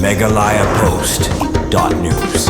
megalayapost.news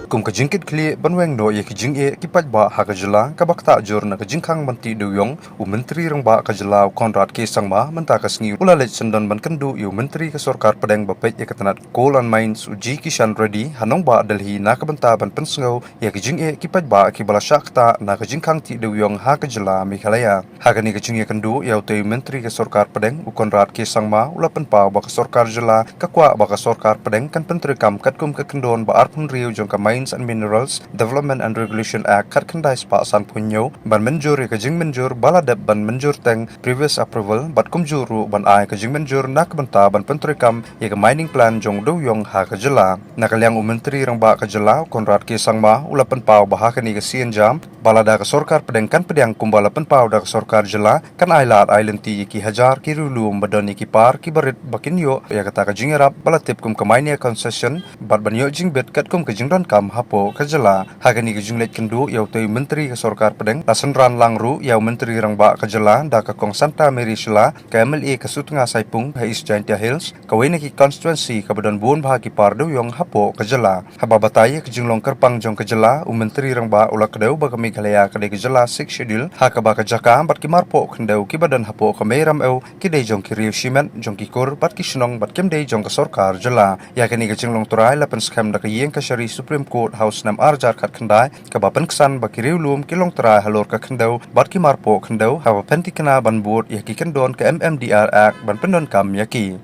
kum ka jingkit kli banweng no ye ki jing e ki paj ba ha ka jila ka bakta jor na ka jingkhang manti du yong u menteri rang ba ka jila Conrad K Sangma menta ka sngi ula le sendan ban kandu yu menteri ka sarkar padang ba pej ye ka tanat coal and mines u ji Kishan Reddy hanong ba Delhi na ka banta ban pensngau ye ki jing e ki paj ba ki bala shakta na ka jingkhang ti du yong ha ka jila Meghalaya ha ka ni ka jing ye kandu ya te menteri ka sarkar padang u Conrad K Sangma ula pen pa ba ka sarkar jila ka kwa ba ka sarkar padang kan penteri kam kat kum ka kendon ba arpun riu jong ka Mines and Minerals Development and Regulation Act kat kendai spa san punyo ban menjur ka jing menjur baladep ban menjur teng previous approval bat kumjuru ban ai ka jing menjur nak banta ban pentrikam ye ka mining plan jong do yong ha ka jela nakaliang menteri rang ba ka jela Conrad K Sangma ulapan pau bah ka ni ka sian jam balada ka sarkar pedengkan pedang kumbala pen pau da ka sarkar jela kan ailat island ti ki hajar ki rulum badani ki par ki barit bakinyo ya kata ka jingerap balatip kum ka mining concession bat banyo jing bet kat kum ka jingron kam hapo kajala hagani ka jinglet kendu yau tei menteri ka sarkar pedeng lasan ran langru yau menteri rang ba kajala da ka kong Santa Mary Shila ka MLA ka Sutnga Saipung ka East Jaintia Hills ka wena ki constituency ka badan buon bah ki pardu yong hapo kajala hababatay ka jinglong kerpang jong kajala menteri rang ba ulak kadau ba ka Meghalaya ka de kajala 6 schedule ha ka ba ka jaka bat ki marpo kendau ki badan hapo ka meram eu ki de jong ki riu cement jong ki kur bat ki shnong bat kem de jong ka sarkar jala ya kani ka jinglong turai lapan skam da ka yeng ka Shari Supreme Court House nam arjar kat kendai kabapan kesan baki riulum kilong terai halor ka kendau bat ki marpo kendau hawa penti kena ban buat ya ki kendon ke MMDR Act ban pendon kam yaki.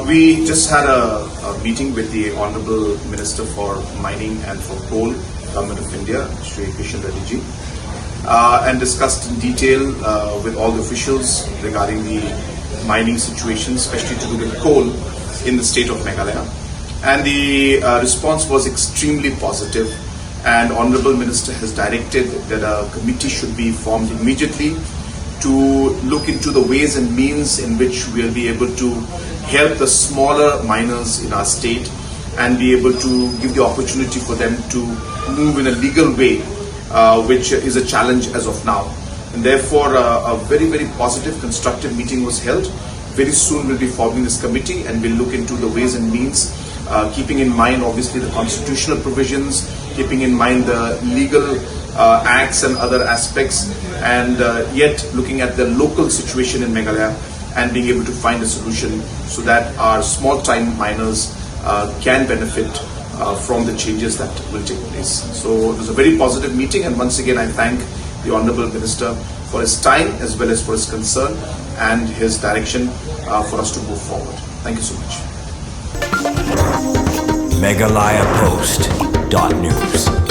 We just had a meeting with the Honorable Minister for Mining and for Coal, Government of India, Shri Kishan Reddy ji, and discussed in detail with all the officials regarding the mining situation, especially to do with coal in the state of Meghalaya. And the response was extremely positive, and Honorable Minister has directed that a committee should be formed immediately to look into the ways and means in which we will be able to help the smaller miners in our state and be able to give the opportunity for them to move in a legal way, which is a challenge as of now. And therefore, a very, very positive, constructive meeting was held. Very soon we'll be forming this committee and we'll look into the ways and means, keeping in mind obviously the constitutional provisions, keeping in mind the legal acts and other aspects, and yet looking at the local situation in Meghalaya and being able to find a solution so that our small time miners can benefit from the changes that will take place. So it was a very positive meeting, and once again I thank the Honourable Minister for his time as well as for his concern and his direction for us to move forward. Thank you so much. megalayapost.news